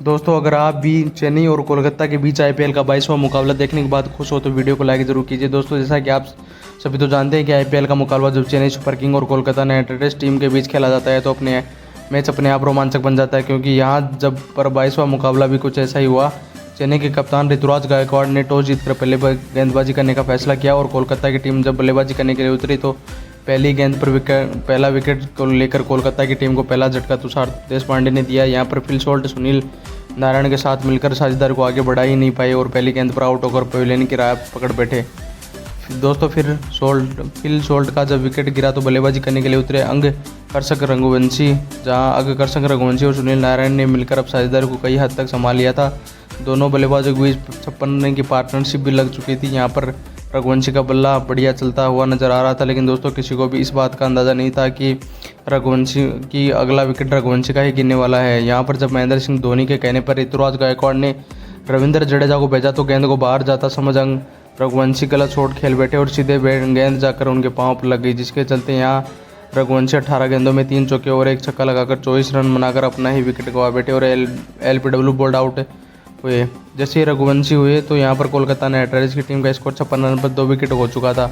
दोस्तों अगर आप भी चेन्नई और कोलकाता के बीच आईपीएल का 22वां मुकाबला देखने के बाद खुश हो तो वीडियो को लाइक जरूर कीजिए। दोस्तों जैसा कि आप सभी तो जानते हैं कि आईपीएल का मुकाबला जब चेन्नई सुपर किंग और कोलकाता नाइट राइडर्स टीम के बीच खेला जाता है तो मैच अपने आप रोमांचक बन जाता है, क्योंकि यहाँ जब पर 22वां मुकाबला भी कुछ ऐसा ही हुआ। चेन्नई के कप्तान ऋतुराज गायकवाड़ ने टॉस जीतकर पहले गेंदबाजी करने का फैसला किया और कोलकाता की टीम जब बल्लेबाजी करने के लिए उतरी तो पहली गेंद पर पहला विकेट को लेकर कोलकाता की टीम को पहला झटका तुषार देशपांडे ने दिया। यहाँ पर फिल सॉल्ट सुनील नारायण के साथ मिलकर साझेदार को आगे बढ़ा ही नहीं पाए और पहली गेंद पर आउट होकर पवेलियन की राह पकड़ बैठे। दोस्तों फिल सॉल्ट का जब विकेट गिरा तो बल्लेबाजी करने के लिए उतरे अंगकर्षक रघुवंशी और सुनील नारायण ने मिलकर अब साझेदार को कई हद तक संभाल लिया था। दोनों बल्लेबाजों के बीच 56 रन की पार्टनरशिप भी लग चुकी थी। यहाँ पर रघुवंशी का बल्ला बढ़िया चलता हुआ नजर आ रहा था, लेकिन दोस्तों किसी को भी इस बात का अंदाज़ा नहीं था कि रघुवंशी की अगला विकेट रघुवंशी का ही गिरने वाला है। यहाँ पर जब महेंद्र सिंह धोनी के कहने पर ऋतुराज गायकवाड़ ने रविंद्र जडेजा को भेजा तो गेंद को बाहर जाता समझ रघुवंशी गलत शॉट खेल बैठे और सीधे गेंद जाकर उनके पांव पर लग गई, जिसके चलते यहाँ रघुवंशी 18 गेंदों में 3 चौके और 1 छक्का लगाकर 24 रन बनाकर अपना ही विकेट गंवा बैठे और LBW बोल्ड आउट हुए। जैसे ही रघुवंशी हुए तो यहाँ पर कोलकाता नाइट राइडर्स की टीम का स्कोर 56 रन पर 2 विकेट हो चुका था।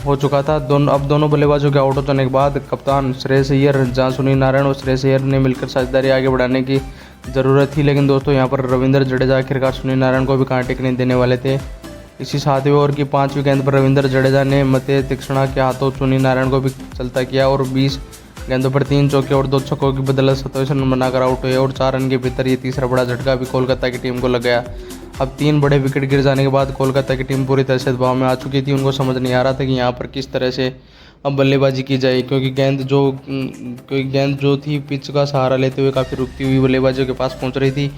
अब दोनों बल्लेबाजों के आउट हो जाने के बाद कप्तान श्रेयस अय्यर, जहाँ सुनील नारायण और श्रेयस अय्यर ने मिलकर साझेदारी आगे बढ़ाने की ज़रूरत थी, लेकिन दोस्तों यहाँ पर रविंद्र जडेजा आखिरकार सुनील नारायण को भी कांटे नहीं देने वाले थे। इसी 7वें ओवर की 5वीं गेंद पर रविंद्र जडेजा ने मते तीक्ष्णा के हाथों सुनील नारायण को भी चलता किया और 20 गेंदों पर 3 चौके और 2 छक्कों की बदौलत 27 रन बनाकर आउट हुए और 4 रन के भीतर ये तीसरा बड़ा झटका भी कोलकाता की टीम को लग गया। अब 3 बड़े विकेट गिर जाने के बाद कोलकाता की टीम पूरी तरह से दबाव में आ चुकी थी। उनको समझ नहीं आ रहा था कि यहाँ पर किस तरह से अब बल्लेबाजी की जाए, क्योंकि गेंद जो थी पिच का सहारा लेते हुए काफ़ी रुकती हुई बल्लेबाजों के पास पहुँच रही थी।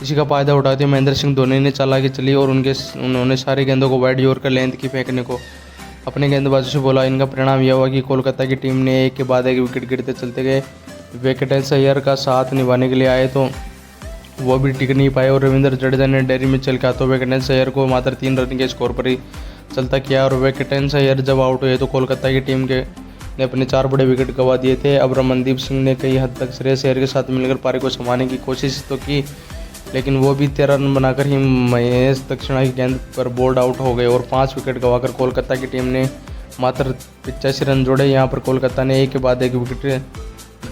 इसी का फायदा उठाते हुए महेंद्र सिंह धोनी ने चालाकी चली और उन्होंने सारी गेंदों को वाइड जोर कर लेंथ की फेंकने को अपने गेंदबाजों से बोला। इनका परिणाम यह हुआ कि कोलकाता की टीम ने एक के बाद एक विकेट गिरते चलते गए। वेंकटेश अय्यर का साथ निभाने के लिए आए तो वो भी टिक नहीं पाए और रविंद्र जडेजा ने डेरी मिचेल के हाथों वेंकटेश अय्यर को मात्र 3 रन के स्कोर पर ही चलता किया और वेंकटेश अय्यर जब आउट हुए तो कोलकाता की टीम ने अपने 4 बड़े विकेट गंवा दिए थे। अब रमनदीप सिंह ने कई हद तक श्रेयस अय्यर के साथ मिलकर पारी को संभालने की कोशिश तो की, लेकिन वो भी 13 रन बनाकर ही महेश तीक्ष्णा की गेंद पर बोल्ड आउट हो गए और 5 विकेट गंवाकर कोलकाता की टीम ने मात्र 85 रन जोड़े। यहाँ पर कोलकाता ने एक के बाद एक विकेट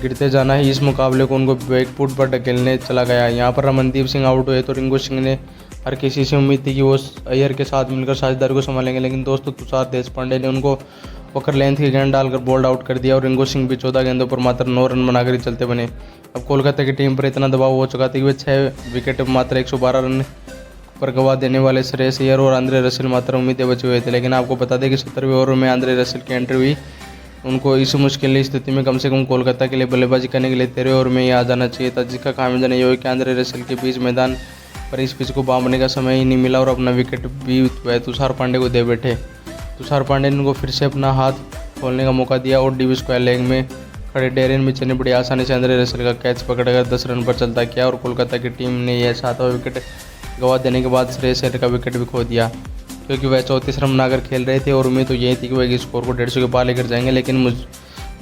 गिरते जाना ही इस मुकाबले को उनको बैकफुट पर ढकेलने चला गया। यहाँ पर रमनदीप सिंह आउट हुए तो रिंकू सिंह ने हर किसी से उम्मीद थी कि वो अय्यर के साथ मिलकर साझेदार को संभालेंगे, लेकिन दोस्तों तुषार देशपांडे ने उनको वकर लेंथ की गेंद डालकर बोल्ड आउट कर दिया और रिंकू सिंह भी 14 गेंदों पर मात्र 9 रन बनाकर ही चलते बने। अब कोलकाता की टीम पर इतना दबाव हो चुका था कि वे 6 विकेट मात्र 112 रन पर गंवा देने वाले श्रेयस अय्यर और आंद्रे रसेल मात्र उम्मीदें बचे हुए थे। लेकिन आपको बता दें कि 17वें ओवर में आंद्रे रसेल की एंट्री हुई। उनको इस मुश्किल स्थिति में कम से कम कोलकाता के लिए बल्लेबाजी करने के लिए 13वें ओवर में ही आ जाना चाहिए था, जिसका खामियाजा नहीं हुआ कि आंद्रे रसेल के बीच मैदान पर इस पिच को बांधने का समय ही नहीं मिला और अपना विकेट भी वह तुषार पांडे को दे बैठे। तुषार पांडे ने उनको फिर से अपना हाथ खोलने का मौका दिया और डीवी स्क्वायर लेग में खड़े डेरेन मिचेल ने बड़ी आसानी से आंद्रे रसेल का कैच पकड़कर 10 रन पर चलता किया और कोलकाता की टीम ने यह 7वां विकेट गंवा देने के बाद श्रेयस अय्यर का विकेट भी खो दिया, क्योंकि वह 34 रन बनाकर खेल रहे थे और उम्मीद तो यही थी कि वह स्कोर को 150 के पार लेकर जाएंगे, लेकिन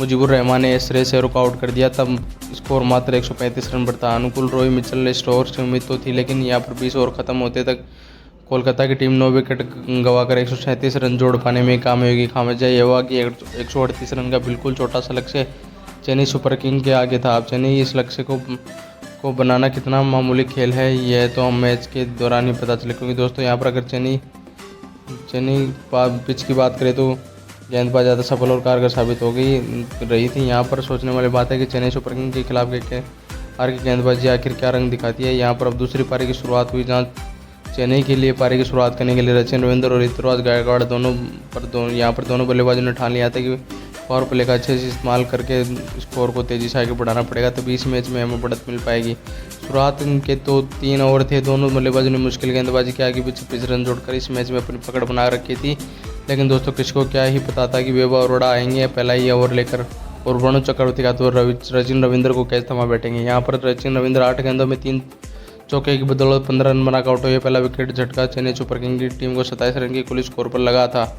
मुजीबुर रहमान ने श्रेयस अय्यर को आउट कर दिया। तब स्कोर मात्र 135 रन पर था। अनुकूल रोय मिचेल स्टोर से उम्मीद तो थी, लेकिन यहाँ पर 20 ओवर खत्म होते तक कोलकाता की टीम 9 विकेट गंवाकर 137 रन जोड़ पाने में कामयाबी खामियाजा यह हुआ कि 138 रन का बिल्कुल छोटा सा लक्ष्य चेन्नई सुपर किंग के आगे था। अब चेन्नई इस लक्ष्य को बनाना कितना मामूली खेल है यह तो हम मैच के दौरान ही पता चले, क्योंकि दोस्तों यहाँ पर अगर चेन्नई पिच की बात करें तो गेंदबाज ज़्यादा सफल और कारगर साबित हो रही थी। यहाँ पर सोचने वाली बात है कि चेन्नई सुपर किंग के खिलाफ हार की गेंदबाजी आखिर क्या रंग दिखाती है। यहाँ पर अब दूसरी पारी की शुरुआत हुई, जहाँ चेन्नई के लिए पारी की शुरुआत करने के लिए सचिन रविंद्र और ऋतुराज गायकवाड़ यहाँ पर दोनों बल्लेबाजों ने ठान लिया था कि पावर प्ले का अच्छे से इस्तेमाल करके स्कोर को तेज़ी से आगे बढ़ाना पड़ेगा, तभी इस मैच में हमें बढ़त मिल पाएगी। शुरुआत के तो 3 ओवर थे, दोनों बल्लेबाजों ने मुश्किल गेंदबाजी के आगे पीछे 25 रन जोड़कर इस मैच में अपनी पकड़ बना रखी थी, लेकिन दोस्तों किसी को क्या ही पता था कि वैभव अरोड़ा आएंगे पहला ही ओवर लेकर और वरुण चक्रवर्ती का तो सचिन रविंद्र को कैच थमा बैठेंगे। यहाँ पर सचिन रविंद्र 8 गेंदों में 3 चौके की बदौलत 15 रन बनाकर आउट हुए। पहला विकेट झटका चेन्नई सुपर किंग की टीम को 27 रन की कुल स्कोर पर लगा था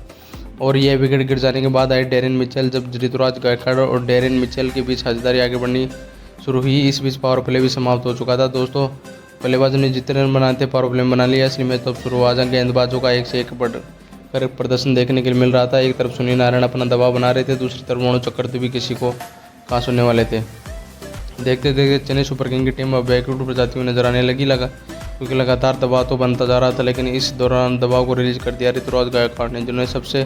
और यह विकेट गिर जाने के बाद आए डेरेन मिचेल। जब ऋतुराज गायकवाड़ और डेरेन मिचेल के बीच साझेदारी आगे बढ़नी शुरू हुई, इस बीच पावर प्ले भी समाप्त हो चुका था दोस्तों बल्लेबाजों ने जितने रन बनाए थे पावर प्ले में बना लिया। इसलिए मैच तब शुरू हुआ। गेंदबाजों का एक से एक बढ़कर प्रदर्शन देखने के लिए मिल रहा था। एक तरफ सुनील नारायण अपना दबाव बना रहे थे, दूसरी तरफ मोनू चक्रवर्ती भी किसी को कहाँ सुनने वाले थे। देखते देखते चेन्नई सुपर किंग की टीम अब बैकफुट पर जाती हुई नजर आने लगी क्योंकि लगातार दबाव तो बनता जा रहा था, लेकिन इस दौरान दबाव को रिलीज कर दिया ऋतुराज गायकवाड़ ने, जिन्होंने सबसे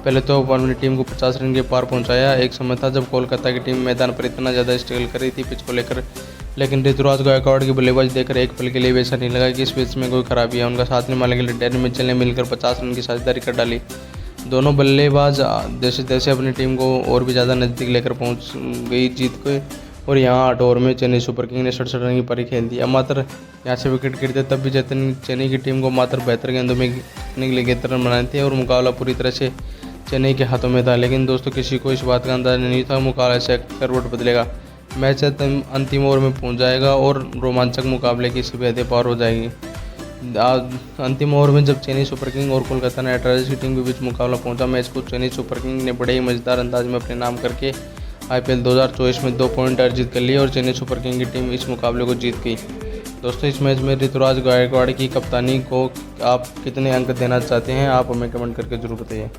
पहले तो अपनी टीम को 50 रन के पार पहुंचाया। एक समय था जब कोलकाता की टीम मैदान पर इतना ज़्यादा स्ट्रगल कर रही थी पिच को लेकर, लेकिन ऋतुराज गायकवाड़ की बल्लेबाजी देखकर एक पल के लिए वैसा नहीं लगा कि इस पिच में कोई खराबी है। उनका साथ निभाने के लिए डैनी मिचेल ने मिलकर 50 रन की साझेदारी कर डाली। दोनों बल्लेबाज जैसे तैसे अपनी टीम को और भी ज़्यादा नज़दीक लेकर पहुंच गई जीत को। और यहाँ 8 ओवर में चेन्नई सुपर किंग ने 67 रन की पारी खेल दी। मात्र यहाँ से विकेट गिरते तब भी चेन्नई की टीम को मात्र बेहतर गेंदों में के लिए 71 रन बनाए थे और मुकाबला पूरी तरह से चेन्नई के हाथों में था। लेकिन दोस्तों किसी को इस बात का अंदाजा नहीं था मुकाबले से करवट बदलेगा। मैच अंतिम ओवर में पहुंच जाएगा और रोमांचक मुकाबले की सभी हदें पार हो जाएगी। अंतिम ओवर में जब चेन्नई सुपर किंग और कोलकाता नाइट राइडर्स की टीम के बीच मुकाबला पहुंचा, मैच को चेन्नई सुपर किंग ने बड़े ही मजेदार अंदाज में अपने नाम करके IPL 2024 में 2 पॉइंट अर्जित कर लिए और चेन्नई सुपर किंग की टीम इस मुकाबले को जीत गई। दोस्तों इस मैच में ऋतुराज गायकवाड़ की कप्तानी को आप कितने अंक देना चाहते हैं, आप हमें कमेंट करके जरूर बताइए।